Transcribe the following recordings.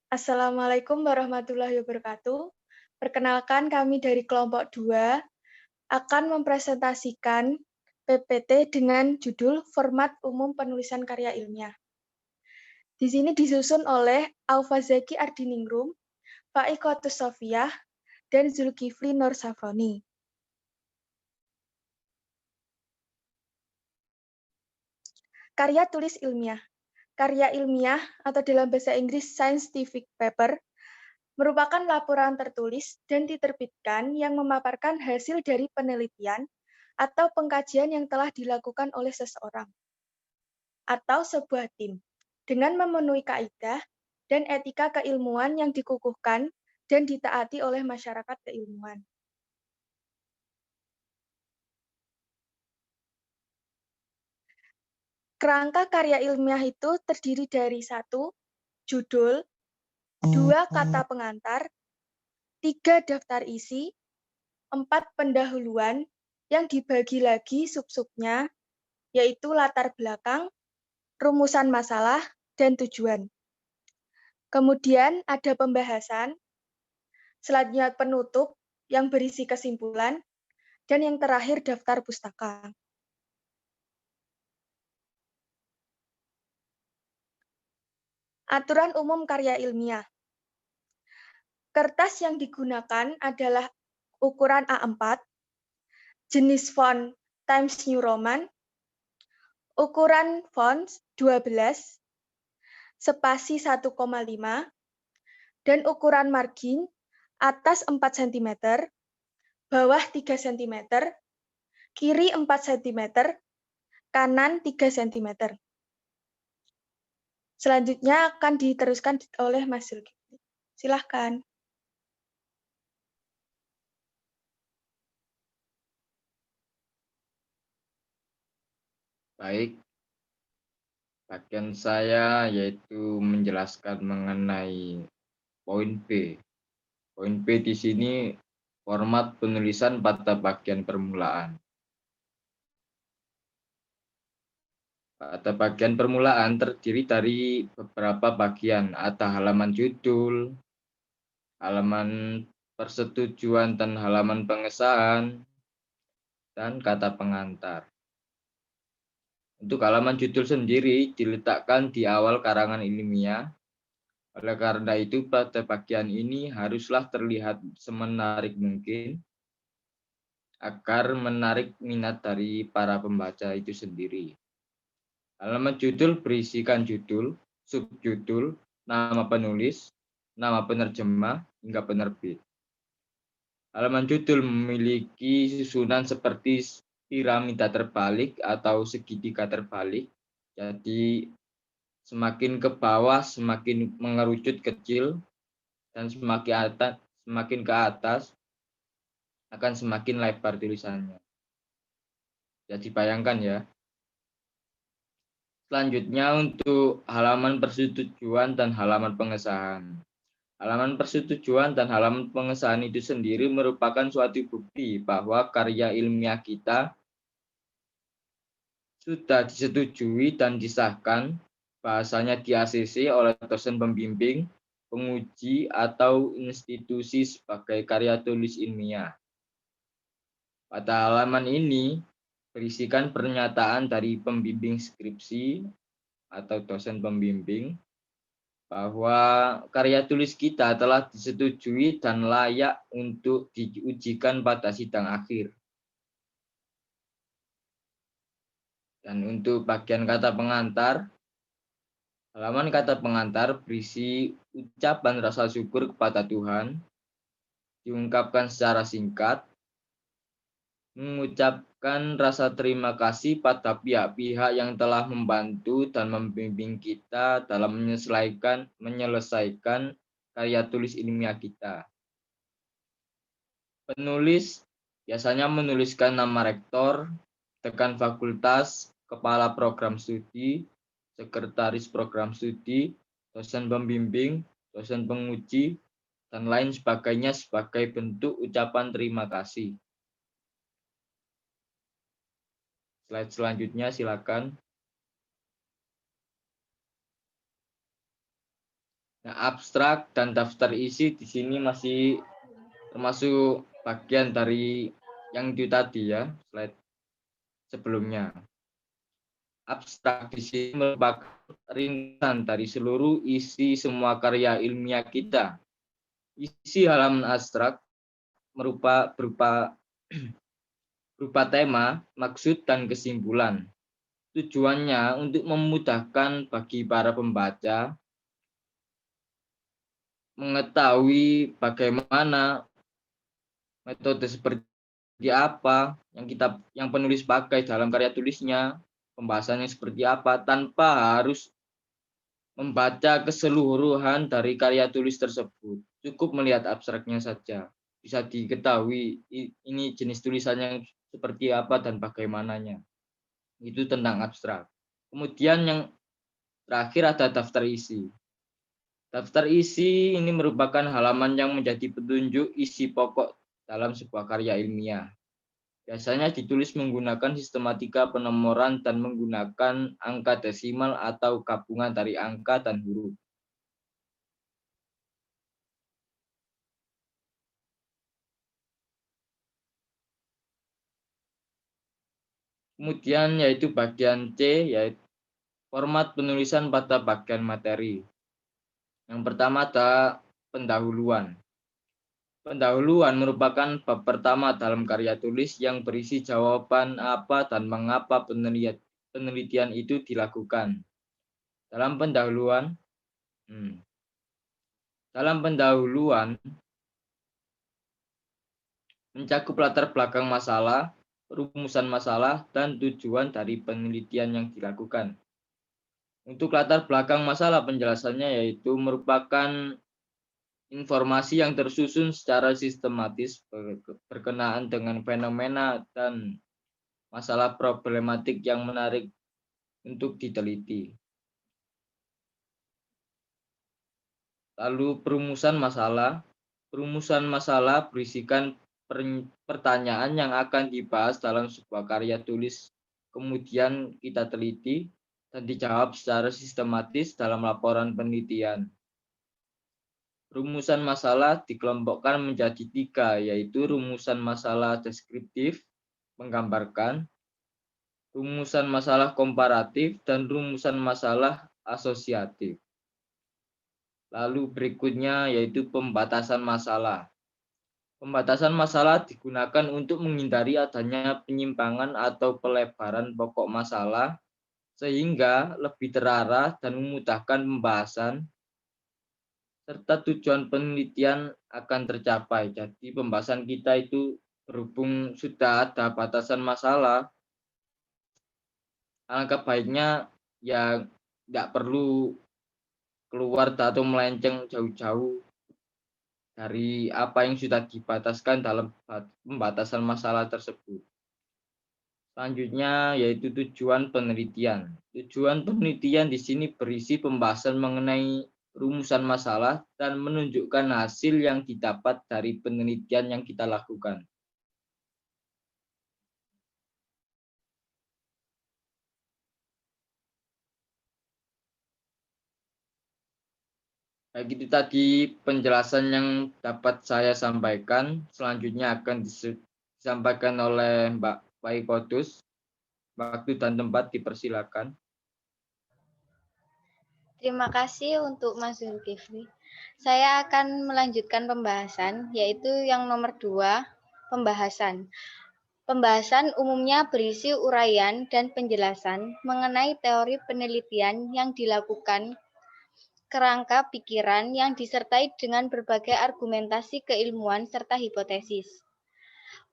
Assalamualaikum warahmatullahi wabarakatuh. Perkenalkan kami dari kelompok 2 akan mempresentasikan PPT dengan judul Format Umum Penulisan Karya Ilmiah. Di sini disusun oleh Aufa Zaki Ardiningrum, Faikotus Sofiyah, dan Zulkifli Nur Safroni. Karya tulis ilmiah. Karya ilmiah atau dalam bahasa Inggris scientific paper merupakan laporan tertulis dan diterbitkan yang memaparkan hasil dari penelitian atau pengkajian yang telah dilakukan oleh seseorang atau sebuah tim dengan memenuhi kaidah dan etika keilmuan yang dikukuhkan dan ditaati oleh masyarakat keilmuan. Kerangka karya ilmiah itu terdiri dari 1. Judul, 2. Kata pengantar, 3. Daftar isi, 4. Pendahuluan yang dibagi lagi sub-subnya, yaitu latar belakang, rumusan masalah, dan tujuan. Kemudian ada pembahasan, selanjutnya penutup yang berisi kesimpulan, dan yang terakhir daftar pustaka. Aturan umum karya ilmiah. Kertas yang digunakan adalah ukuran A4, jenis font Times New Roman, ukuran font 12, spasi 1,5, dan ukuran margin atas 4 cm, bawah 3 cm, kiri 4 cm, kanan 3 cm. Selanjutnya akan diteruskan oleh Mas Zulkifli. Silahkan. Baik, bagian saya yaitu menjelaskan mengenai poin B. Poin B di sini format penulisan pada bagian permulaan. Pada bagian permulaan terdiri dari beberapa bagian, ada halaman judul, halaman persetujuan dan halaman pengesahan, dan kata pengantar. Untuk halaman judul sendiri diletakkan di awal karangan ilmiah. Oleh karena itu, pada bagian ini haruslah terlihat semenarik mungkin agar menarik minat dari para pembaca itu sendiri. Halaman judul berisikan judul, subjudul, nama penulis, nama penerjemah, hingga penerbit. Halaman judul memiliki susunan seperti piramida terbalik atau segitiga terbalik. Jadi semakin ke bawah semakin mengerucut kecil dan semakin ke atas akan semakin lebar tulisannya. Jadi bayangkan ya. Selanjutnya untuk halaman persetujuan dan halaman pengesahan. Halaman persetujuan dan halaman pengesahan itu sendiri merupakan suatu bukti bahwa karya ilmiah kita sudah disetujui dan disahkan, bahasanya di ACC oleh dosen pembimbing, penguji, atau institusi sebagai karya tulis ilmiah. Pada halaman ini berisikan pernyataan dari pembimbing skripsi atau dosen pembimbing bahwa karya tulis kita telah disetujui dan layak untuk diujikan pada sidang akhir. Dan untuk bagian kata pengantar, halaman kata pengantar berisi ucapan rasa syukur kepada Tuhan, diungkapkan secara singkat, mengucapkan rasa terima kasih pada pihak-pihak yang telah membantu dan membimbing kita dalam menyelesaikan karya tulis ilmiah kita. Penulis biasanya menuliskan nama rektor, dekan fakultas, kepala program studi, sekretaris program studi, dosen pembimbing, dosen penguji, dan lain sebagainya sebagai bentuk ucapan terima kasih. Slide selanjutnya silakan. Nah, abstrak dan daftar isi di sini masih termasuk bagian dari yang itu tadi ya, slide sebelumnya. Abstrak di sini merupakan ringkasan dari seluruh isi semua karya ilmiah kita. Isi halaman abstrak berupa tema, maksud, dan kesimpulan. Tujuannya untuk memudahkan bagi para pembaca mengetahui bagaimana metode seperti apa yang penulis pakai dalam karya tulisnya, pembahasannya seperti apa, tanpa harus membaca keseluruhan dari karya tulis tersebut. Cukup melihat abstraknya saja. Bisa diketahui ini jenis tulisannya seperti apa dan bagaimananya. Itu tentang abstrak. Kemudian yang terakhir ada daftar isi. Daftar isi ini merupakan halaman yang menjadi petunjuk isi pokok dalam sebuah karya ilmiah. Biasanya ditulis menggunakan sistematika penomoran dan menggunakan angka desimal atau gabungan dari angka dan huruf. Kemudian yaitu bagian C, yaitu format penulisan pada bagian materi. Yang pertama ada pendahuluan. Pendahuluan merupakan bab pertama dalam karya tulis yang berisi jawaban apa dan mengapa penelitian itu dilakukan. Dalam pendahuluan, mencakup latar belakang masalah, rumusan masalah, dan tujuan dari penelitian yang dilakukan. Untuk latar belakang masalah penjelasannya yaitu merupakan informasi yang tersusun secara sistematis berkenaan dengan fenomena dan masalah problematik yang menarik untuk diteliti. Lalu perumusan masalah. Perumusan masalah berisikan pertanyaan yang akan dibahas dalam sebuah karya tulis, kemudian kita teliti dan dijawab secara sistematis dalam laporan penelitian. Rumusan masalah dikelompokkan menjadi 3, yaitu rumusan masalah deskriptif, menggambarkan, rumusan masalah komparatif, dan rumusan masalah asosiatif. Lalu berikutnya yaitu pembatasan masalah. Pembatasan masalah digunakan untuk menghindari adanya penyimpangan atau pelebaran pokok masalah, sehingga lebih terarah dan memudahkan pembahasan serta tujuan penelitian akan tercapai. Jadi pembahasan kita itu berhubung sudah ada batasan masalah, alangkah baiknya ya nggak perlu keluar atau melenceng jauh-jauh dari apa yang sudah dibataskan dalam pembatasan masalah tersebut. Selanjutnya yaitu tujuan penelitian. Tujuan penelitian di sini berisi pembahasan mengenai rumusan masalah dan menunjukkan hasil yang didapat dari penelitian yang kita lakukan. Baik, itu tadi penjelasan yang dapat saya sampaikan. Selanjutnya akan disampaikan oleh Mbak Waikotus. Waktu dan tempat dipersilakan. Terima kasih untuk Mas Zulkifli. Saya akan melanjutkan pembahasan, yaitu yang nomor 2, pembahasan. Pembahasan umumnya berisi uraian dan penjelasan mengenai teori penelitian yang dilakukan, kerangka pikiran yang disertai dengan berbagai argumentasi keilmuan serta hipotesis.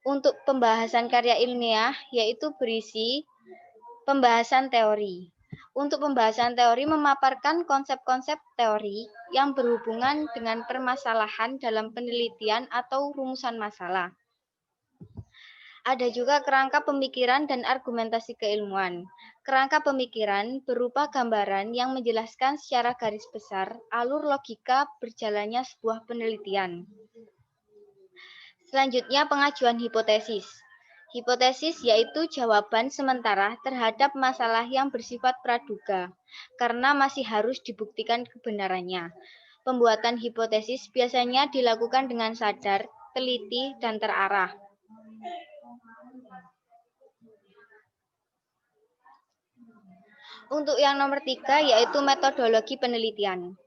Untuk pembahasan karya ilmiah, yaitu berisi pembahasan teori. Untuk pembahasan teori memaparkan konsep-konsep teori yang berhubungan dengan permasalahan dalam penelitian atau rumusan masalah. Ada juga kerangka pemikiran dan argumentasi keilmuan. Kerangka pemikiran berupa gambaran yang menjelaskan secara garis besar alur logika berjalannya sebuah penelitian. Selanjutnya pengajuan hipotesis. Hipotesis yaitu jawaban sementara terhadap masalah yang bersifat praduga, karena masih harus dibuktikan kebenarannya. Pembuatan hipotesis biasanya dilakukan dengan sadar, teliti, dan terarah. Untuk yang nomor 3 yaitu metodologi penelitian.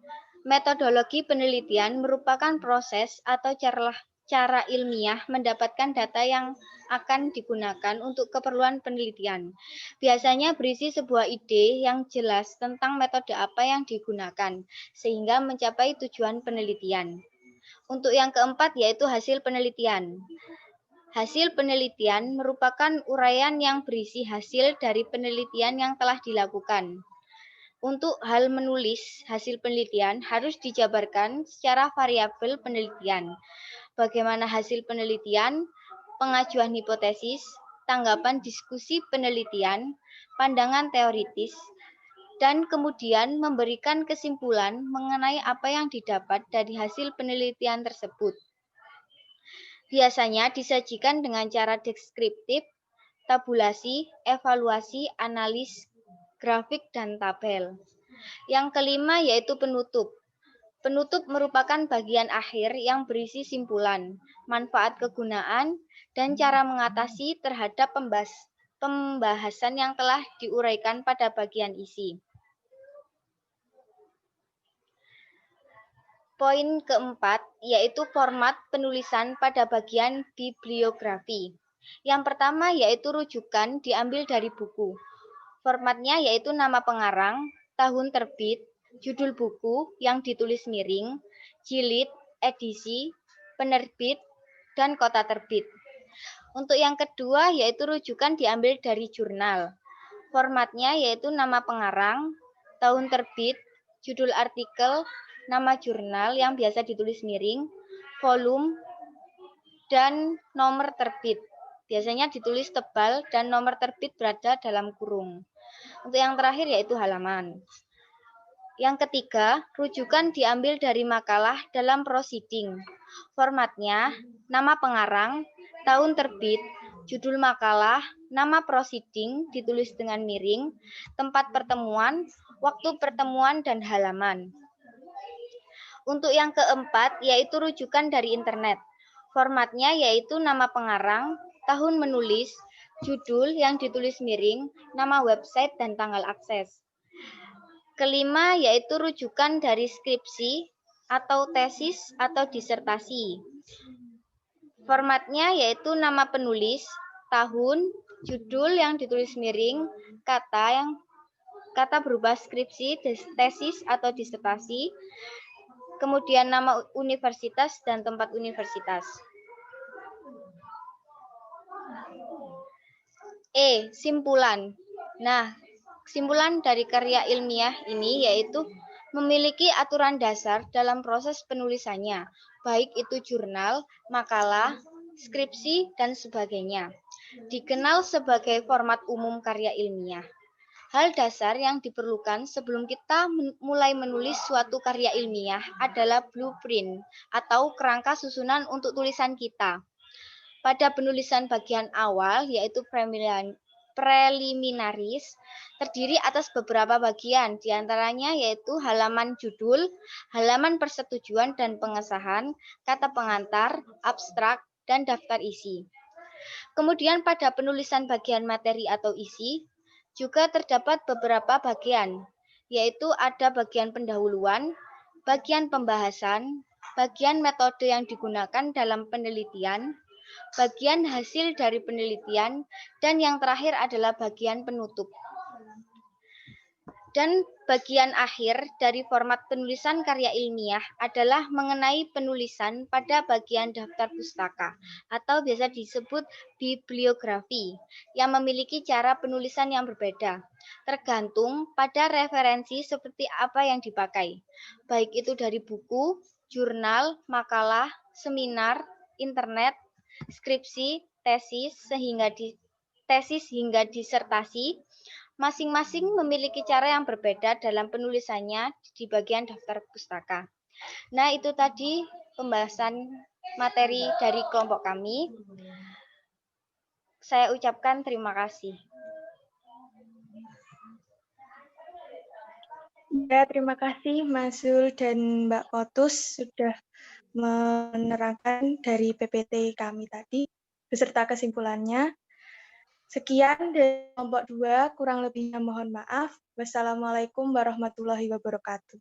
Metodologi penelitian merupakan proses atau cara ilmiah mendapatkan data yang akan digunakan untuk keperluan penelitian. Biasanya berisi sebuah ide yang jelas tentang metode apa yang digunakan, sehingga mencapai tujuan penelitian. Untuk yang keempat yaitu hasil penelitian. Hasil penelitian merupakan uraian yang berisi hasil dari penelitian yang telah dilakukan. Untuk hal menulis hasil penelitian harus dijabarkan secara variabel penelitian. Bagaimana hasil penelitian, pengajuan hipotesis, tanggapan diskusi penelitian, pandangan teoritis, dan kemudian memberikan kesimpulan mengenai apa yang didapat dari hasil penelitian tersebut. Biasanya disajikan dengan cara deskriptif, tabulasi, evaluasi, analis, grafik, dan tabel. Yang kelima yaitu penutup. Penutup merupakan bagian akhir yang berisi simpulan, manfaat kegunaan, dan cara mengatasi terhadap pembahasan yang telah diuraikan pada bagian isi. Poin keempat yaitu format penulisan pada bagian bibliografi. Yang pertama yaitu rujukan diambil dari buku. Formatnya yaitu nama pengarang, tahun terbit, judul buku yang ditulis miring, jilid, edisi, penerbit, dan kota terbit. Untuk yang kedua yaitu rujukan diambil dari jurnal. Formatnya yaitu nama pengarang, tahun terbit, judul artikel, nama jurnal yang biasa ditulis miring, volume, dan nomor terbit. Biasanya ditulis tebal dan nomor terbit berada dalam kurung. Untuk yang terakhir yaitu halaman. Yang ketiga, rujukan diambil dari makalah dalam proceeding. Formatnya, nama pengarang, tahun terbit, judul makalah, nama proceeding ditulis dengan miring, tempat pertemuan, waktu pertemuan, dan halaman. Untuk yang keempat, yaitu rujukan dari internet. Formatnya yaitu nama pengarang, tahun menulis, judul yang ditulis miring, nama website, dan tanggal akses. Kelima yaitu rujukan dari skripsi atau tesis atau disertasi. Formatnya yaitu nama penulis, tahun, judul yang ditulis miring, kata berupa skripsi, tesis atau disertasi, kemudian nama universitas dan tempat universitas. Simpulan. Nah, kesimpulan dari karya ilmiah ini yaitu memiliki aturan dasar dalam proses penulisannya, baik itu jurnal, makalah, skripsi, dan sebagainya. Dikenal sebagai format umum karya ilmiah. Hal dasar yang diperlukan sebelum kita mulai menulis suatu karya ilmiah adalah blueprint atau kerangka susunan untuk tulisan kita. Pada penulisan bagian awal, yaitu preliminaris, terdiri atas beberapa bagian, diantaranya yaitu halaman judul, halaman persetujuan dan pengesahan, kata pengantar, abstrak, dan daftar isi. Kemudian pada penulisan bagian materi atau isi, juga terdapat beberapa bagian, yaitu ada bagian pendahuluan, bagian pembahasan, bagian metode yang digunakan dalam penelitian, bagian hasil dari penelitian, dan yang terakhir adalah bagian penutup. Dan bagian akhir dari format penulisan karya ilmiah adalah mengenai penulisan pada bagian daftar pustaka atau biasa disebut bibliografi yang memiliki cara penulisan yang berbeda tergantung pada referensi seperti apa yang dipakai, baik itu dari buku, jurnal, makalah, seminar, internet, skripsi, tesis hingga disertasi. Masing-masing memiliki cara yang berbeda dalam penulisannya di bagian daftar pustaka. Nah, itu tadi pembahasan materi dari kelompok kami. Saya ucapkan terima kasih. Ya, terima kasih Mas Zul dan Mbak Kotus sudah menerangkan dari PPT kami tadi beserta kesimpulannya. Sekian dari kelompok 2, kurang lebihnya mohon maaf. Wassalamualaikum warahmatullahi wabarakatuh.